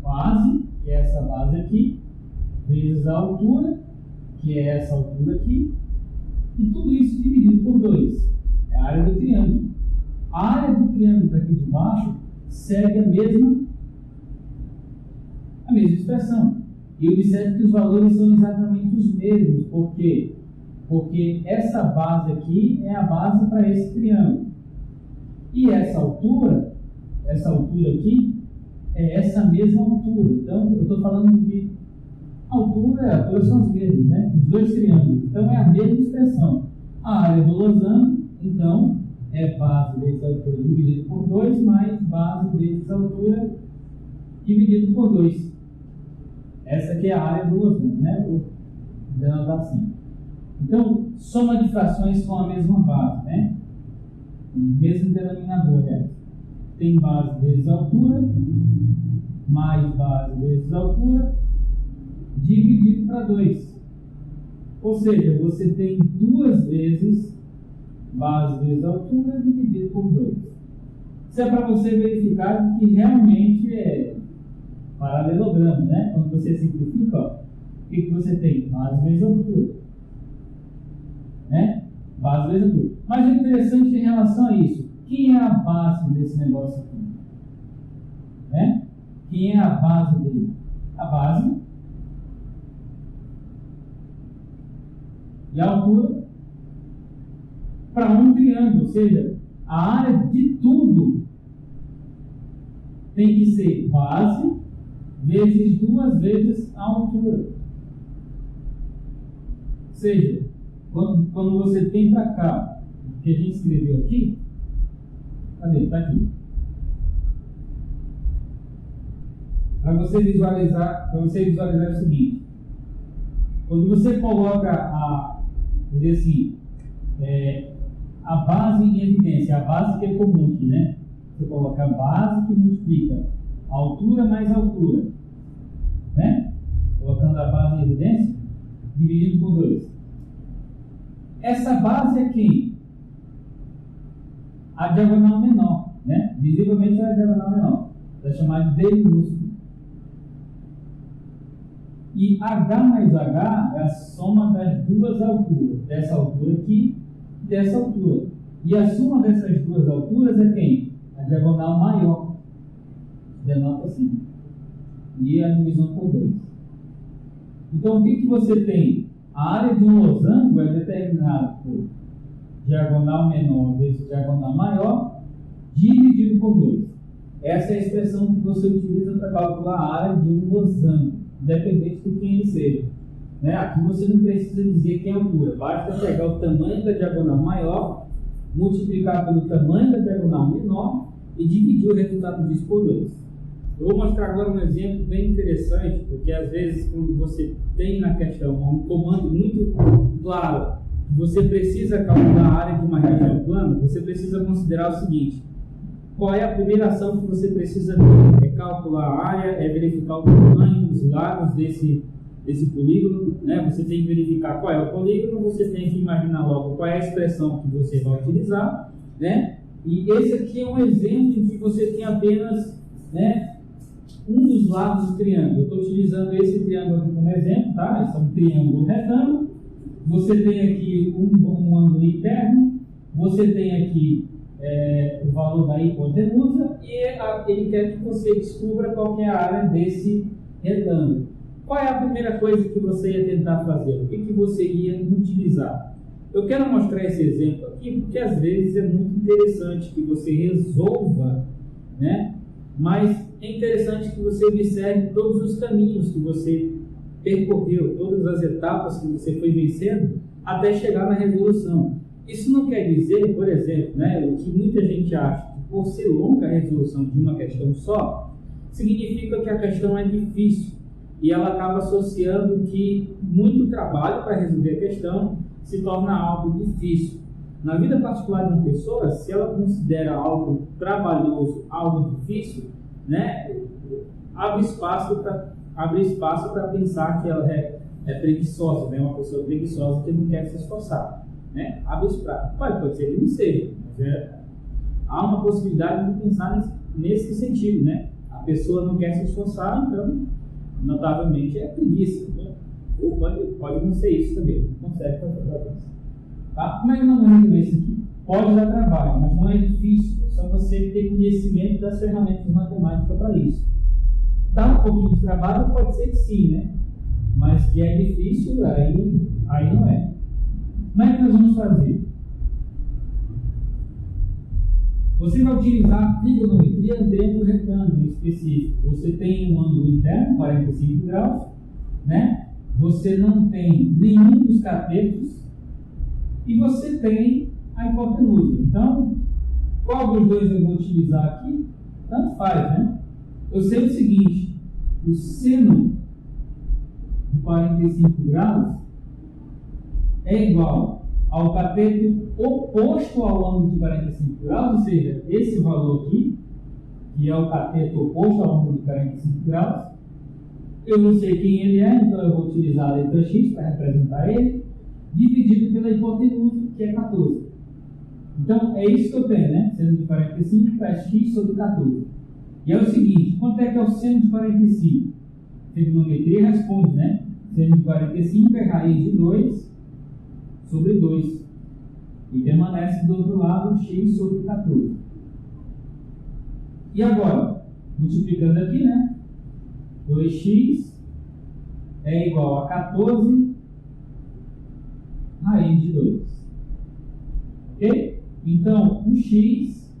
[SPEAKER 2] Base, que é essa base aqui, vezes a altura, que é essa altura aqui, e tudo isso dividido por 2. É a área do triângulo. A área do triângulo daqui de baixo segue a mesma expressão. E observe que os valores são exatamente os mesmos. Por quê? Porque essa base aqui é a base para esse triângulo. E essa altura aqui, é essa mesma altura. Então, eu estou falando de altura são as mesmas, né? Os 2 triângulos. Então, é a mesma expressão. A área do losango, então, é base vezes altura dividido por 2, mais base vezes altura dividido por 2. Essa aqui é a área do losango, né? Dando assim. Então, soma de frações com a mesma base, né? O mesmo denominador, né? Tem base vezes altura, mais base vezes altura, dividido para 2. Ou seja, você tem 2 vezes base vezes altura dividido por 2. Isso é para você verificar que realmente é paralelogramo, né? Quando você simplifica, ó, o que você tem? Base vezes altura. Né? Base vezes altura. Mas o interessante em relação a isso, quem é a base desse negócio aqui? Né? Quem é a base dele? A base e a altura para um triângulo, ou seja, a área de tudo tem que ser base vezes 2 vezes a altura. Ou seja, quando você tem para cá, o que a gente escreveu aqui, cadê? Está aqui. Para você visualizar o seguinte: quando você coloca vou dizer assim, a base em evidência, a base que é comum aqui, né? Você coloca a base que multiplica a altura mais a altura, né? Colocando a base em evidência, dividido por 2. Essa base é quem? A diagonal menor, né? Visivelmente é a diagonal menor. É chamada de D minúsculo. E H mais H é a soma das 2 alturas, dessa altura aqui e dessa altura. E a soma dessas 2 alturas é quem? A diagonal maior. Denota assim. E a divisão por 2. Então, o que você tem? A área de um losango é determinada por diagonal menor vezes diagonal maior, dividido por 2. Essa é a expressão que você utiliza para calcular a área de um losango, independente de quem ele seja. Né? Aqui você não precisa dizer que é a altura, basta pegar o tamanho da diagonal maior, multiplicar pelo tamanho da diagonal menor e dividir o resultado disso por 2. Eu vou mostrar agora um exemplo bem interessante, porque às vezes quando você tem na questão um comando muito claro, você precisa calcular a área de uma região plana, você precisa considerar o seguinte: qual é a primeira ação que você precisa ter? É calcular a área, é verificar o tamanho dos lados desse polígono, né? Você tem que verificar qual é o polígono, você tem que imaginar logo qual é a expressão que você vai utilizar, né? E esse aqui é um exemplo em que você tem apenas, né, um dos lados do triângulo. Eu estou utilizando esse triângulo aqui como exemplo, tá? Esse é um triângulo retângulo. Você tem aqui um ângulo interno, você tem aqui o valor da hipotenusa e ele quer que você descubra qual que é a área desse retângulo. Qual é a primeira coisa que você ia tentar fazer? O que você ia utilizar? Eu quero mostrar esse exemplo aqui porque às vezes é muito interessante que você resolva, né? Mas é interessante que você observe todos os caminhos que você percorreu, todas as etapas que você foi vencendo até chegar na resolução. Isso não quer dizer, por exemplo, né, o que muita gente acha, que por ser longa a resolução de uma questão só, significa que a questão é difícil e ela acaba associando que muito trabalho para resolver a questão se torna algo difícil. Na vida particular de uma pessoa, se ela considera algo trabalhoso, algo difícil, né, abre espaço para pensar que ela é preguiçosa, né, uma pessoa preguiçosa que não quer se esforçar, né? Abre espaço. Pode ser que não seja, mas há uma possibilidade de pensar nesse sentido, né? A pessoa não quer se esforçar, então, notavelmente, é preguiça, né? Ou pode não ser isso também, não consegue fazer trabalho. Tá? Como é que nós vamos resolver isso aqui? Pode dar trabalho, mas não é difícil. É só você ter conhecimento das ferramentas matemáticas para isso. Dá um pouquinho de trabalho? Pode ser que sim, né? Mas que é difícil, aí não é. Como é que nós vamos fazer? Você vai utilizar trigonometria no triângulo retângulo específico. Você tem um ângulo interno, 45 graus, né? Você não tem nenhum dos catetos e você tem a hipotenusa. Então, qual dos dois eu vou utilizar aqui? Tanto faz, né? Eu sei o seguinte: o seno de 45 graus é igual ao cateto oposto ao ângulo de 45 graus, ou seja, esse valor aqui, que é o cateto oposto ao ângulo de 45 graus, Eu não sei quem ele é, então eu vou utilizar a letra x para representar ele, dividido pela hipotenusa, que é 14. Então, é isso que eu tenho, né? Seno de 45 é x sobre 14. E é o seguinte, quanto é que é o seno de 45? Trigonometria responde, né? Seno de 45 é raiz de 2 sobre 2. E permanece do outro lado x sobre 14. E agora, multiplicando aqui, né? 2x é igual a 14 raiz de 2. Ok? Então, o x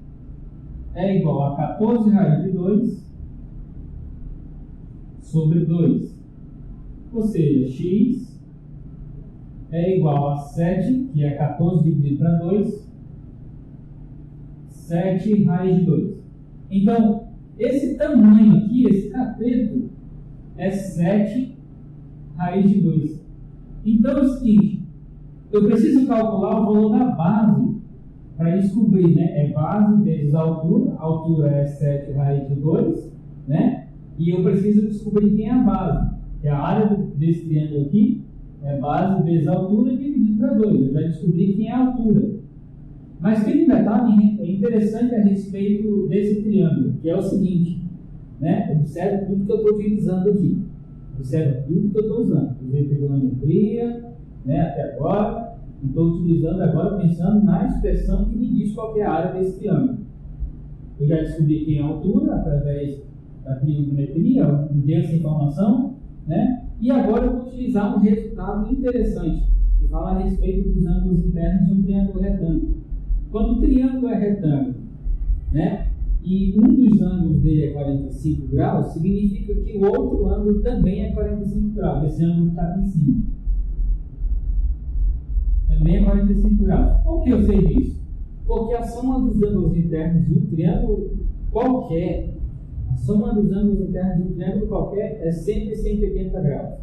[SPEAKER 2] é igual a 14 raiz de 2 sobre 2. Ou seja, x é igual a 7, que é 14 dividido para 2, 7 raiz de 2. Então, esse tamanho aqui, esse cateto, é 7 raiz de 2. Então é o seguinte, eu preciso calcular o valor da base para descobrir, né? É base vezes a altura é 7 raiz de 2, né? E eu preciso descobrir quem é a base, que é a área desse triângulo aqui, é base vezes a altura dividido para 2. Eu já descobri quem é a altura. Mas tem um detalhe interessante a respeito desse triângulo, que é o seguinte, né? Observe tudo que eu estou utilizando aqui. Observe tudo que eu estou usando. Usei trigonometria, né, até agora, e estou utilizando agora pensando na expressão que me diz qual é a área desse triângulo. Eu já descobri quem é a altura através da trigonometria, me deu essa informação, né? E agora eu vou utilizar um resultado interessante, que fala a respeito dos ângulos internos de um triângulo retângulo. Quando o triângulo é retângulo, né, e um dos ângulos dele é 45 graus, significa que o outro ângulo também é 45 graus. Esse ângulo está aqui em cima. Também é 45 graus. Por que eu sei disso? Porque a soma dos ângulos internos de um triângulo qualquer, a soma dos ângulos internos de um triângulo qualquer é sempre 180 graus.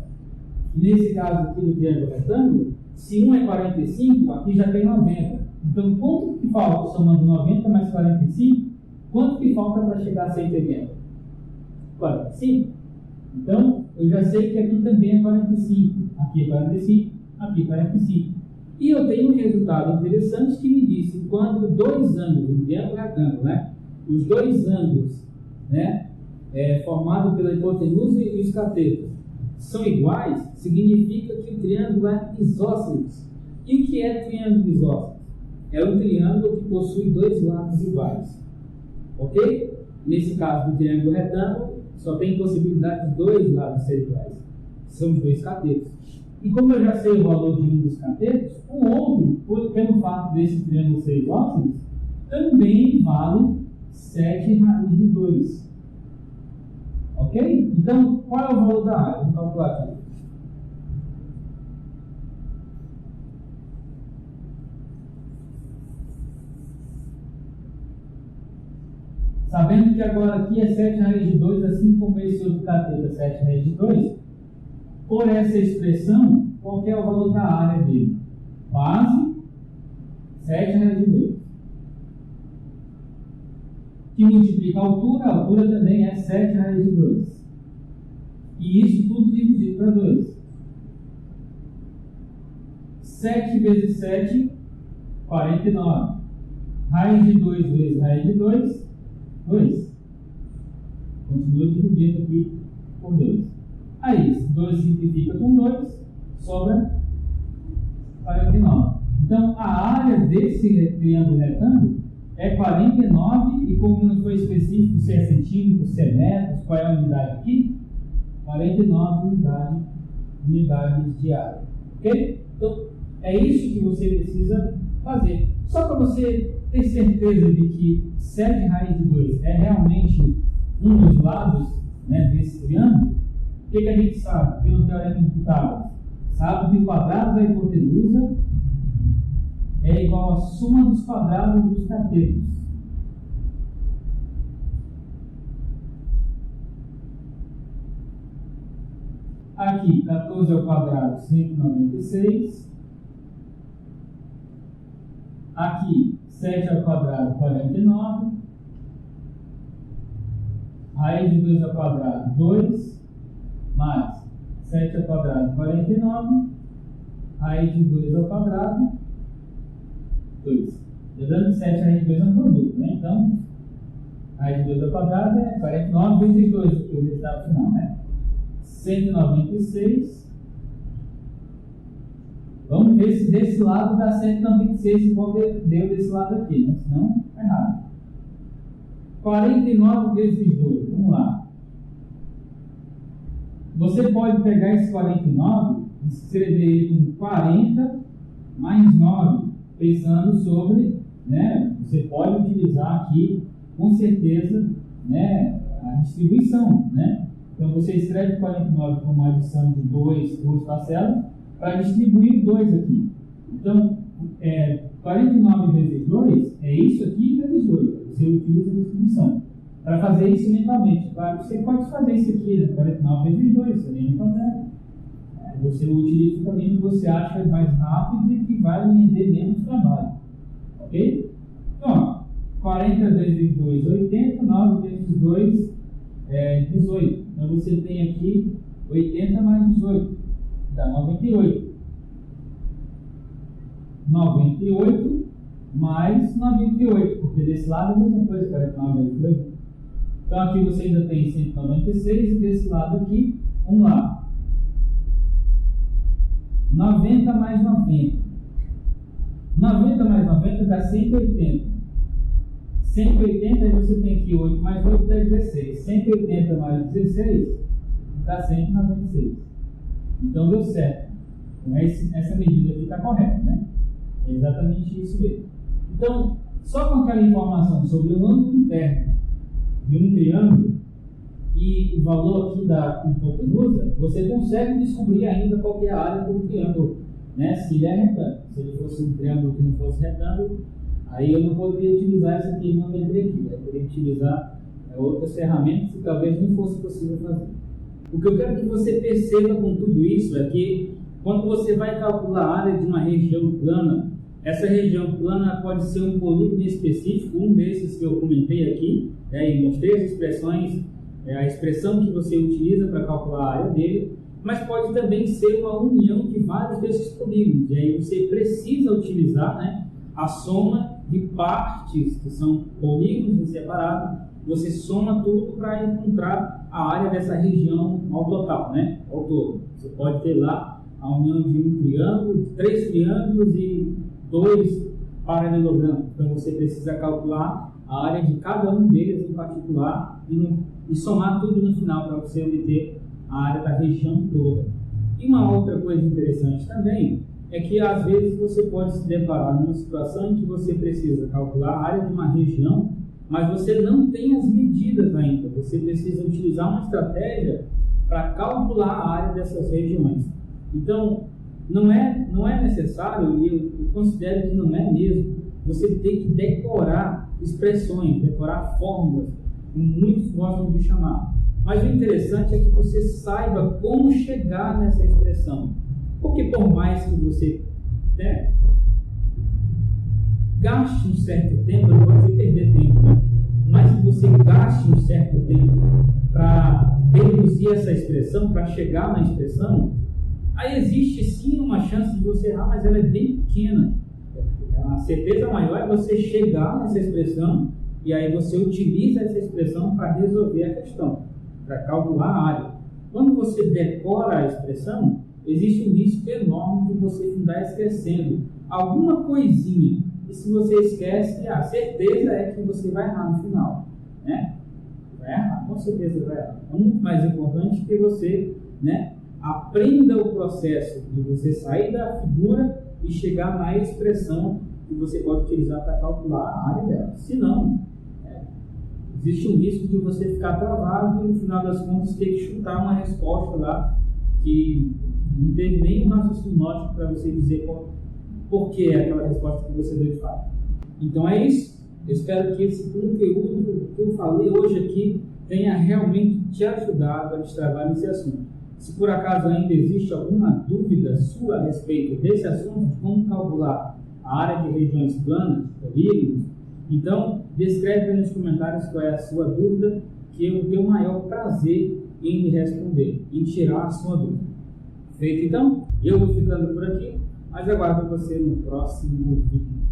[SPEAKER 2] E nesse caso aqui do triângulo retângulo, se um é 45, aqui já tem 90. Então, quanto que falta somando 90 mais 45? Quanto que falta para chegar a 180? 45. Então, eu já sei que aqui também é 45. Aqui é 45, aqui é 45. E eu tenho um resultado interessante que me diz que quando dois ângulos, um triângulo retângulo, né? Os dois ângulos, né? Formados pela hipotenusa e os catetos, são iguais, significa que o triângulo é isósceles. E o que é triângulo isósceles? É um triângulo que possui dois lados iguais. Ok? Nesse caso do triângulo retângulo, só tem possibilidade de dois lados serem iguais. São os dois catetos. E como eu já sei o valor de um dos catetos, o outro, pelo fato desse triângulo ser isósceles, também vale 7 raiz de 2. Ok? Então, qual é o valor da área? Vamos calcular aqui. Sabendo que agora aqui é 7 raiz de 2, assim como esse outro cateto é 7 raiz de 2, por essa expressão, qual é o valor da área dele? Base, 7 raiz de 2. Que multiplica a altura também é 7 raiz de 2. E isso tudo dividido para 2. 7 vezes 7, 49. Raiz de 2 vezes raiz de 2, 2. Continua dividindo aqui por 2. Aí, 2 simplifica com 2, sobra 49. Então, a área desse triângulo retângulo é 49, e como não foi específico se é centímetros, se é metros, qual é a unidade aqui? 49 unidades de área. Ok? Então, é isso que você precisa fazer. Só para você ter certeza de que 7 raiz de 2 é realmente um dos lados, né, desse triângulo, o que a gente sabe pelo teorema de Pitágoras? Sabe que o quadrado da hipotenusa é igual à soma dos quadrados dos catetos. Aqui, 14 ao quadrado, 196. Aqui, 7 ao quadrado, 49. Raiz de 2 ao quadrado, 2. mais 7 ao quadrado, 49, raiz de 2 ao quadrado, 2. Lembrando que 7 raiz de 2 é um produto, né? Então, raiz de 2 ao quadrado é 49 vezes 2, que é o resultado final, né? 196. Vamos ver se desse lado dá 196, igual deu desse lado aqui, né? Senão, é errado. 49 vezes 2, vamos lá. Você pode pegar esse 49 e escrever ele com 40 mais 9, pensando sobre, né? Você pode utilizar aqui, com certeza, né, a distribuição, né? Então você escreve 49 como adição de duas parcelas para distribuir 2 aqui. Então, 49 vezes 2 é isso aqui vezes 2. Você utiliza a distribuição. Para fazer isso mentalmente, claro, você pode fazer isso aqui, né? 49 vezes 2, você nem fazer. Você utiliza também o que você acha mais rápido e que vai render menos trabalho. Ok? Então, 40 vezes 2, 80, 9 vezes 2, 18. Então você tem aqui 80 mais 18, dá 98. 98 mais 98, porque desse lado é a mesma coisa, 49 vezes 2. Então aqui você ainda tem 196 e desse lado aqui, vamos lá. 90 mais 90. 90 mais 90 dá 180. 180, aí você tem aqui 8 mais 8 dá 16. 180 mais 16 dá 196. Então deu certo. Então essa medida aqui está correta, né? É exatamente isso mesmo. Então, só com aquela informação sobre o ângulo interno de um triângulo e o valor aqui da hipotenusa, você consegue descobrir ainda qual que é a área do triângulo, né? Se ele é retângulo. Se ele fosse um triângulo que não fosse retângulo, aí eu não poderia utilizar essa trigonometria aqui. Eu poderia utilizar outras ferramentas que talvez não fosse possível fazer. O que eu quero que você perceba com tudo isso é que quando você vai calcular a área de uma região plana, essa região plana pode ser um polígono específico, um desses que eu comentei aqui, e mostrei as expressões, a expressão que você utiliza para calcular a área dele, mas pode também ser uma união de vários desses polígonos, e aí você precisa utilizar, né, a soma de partes, que são polígonos separados, você soma tudo para encontrar a área dessa região ao total, né, ao todo. Você pode ter lá a união de um triângulo, de 3 triângulos e 2 paralelogramas. Então você precisa calcular a área de cada um deles em particular e somar tudo no final para você obter a área da região toda. E uma outra coisa interessante também é que às vezes você pode se deparar numa situação em que você precisa calcular a área de uma região, mas você não tem as medidas ainda. Você precisa utilizar uma estratégia para calcular a área dessas regiões. Então, não é necessário, e eu considero que não é mesmo, você tem que decorar expressões, decorar fórmulas, como muitos gostam de chamar. Mas o interessante é que você saiba como chegar nessa expressão. Porque por mais que você gaste um certo tempo, eu não vou dizer perder tempo, né? Mas que você gaste um certo tempo para reduzir essa expressão, para chegar na expressão, aí existe sim uma chance de você errar, mas ela é bem pequena. A certeza maior é você chegar nessa expressão e aí você utiliza essa expressão para resolver a questão, para calcular a área. Quando você decora a expressão, existe um risco enorme de você estar esquecendo alguma coisinha. E se você esquece, a certeza é que você vai errar no final, né? Vai errar, com certeza vai errar. É muito mais importante que você, né, aprenda o processo de você sair da figura e chegar na expressão que você pode utilizar para calcular a área dela. Se não, existe um risco de você ficar travado e no final das contas ter que chutar uma resposta lá que não teve nenhum raciocínio lógico para você dizer por que é aquela resposta que você deu de fato. Então é isso. Eu espero que esse conteúdo que eu falei hoje aqui tenha realmente te ajudado a destravar nesse assunto. Se por acaso ainda existe alguma dúvida sua a respeito desse assunto, de como calcular a área de regiões planas, polígonos, então descreve aí nos comentários qual é a sua dúvida, que eu tenho o maior prazer em me responder, em tirar a sua dúvida. Feito então? Eu vou ficando por aqui, mas aguardo você no próximo vídeo.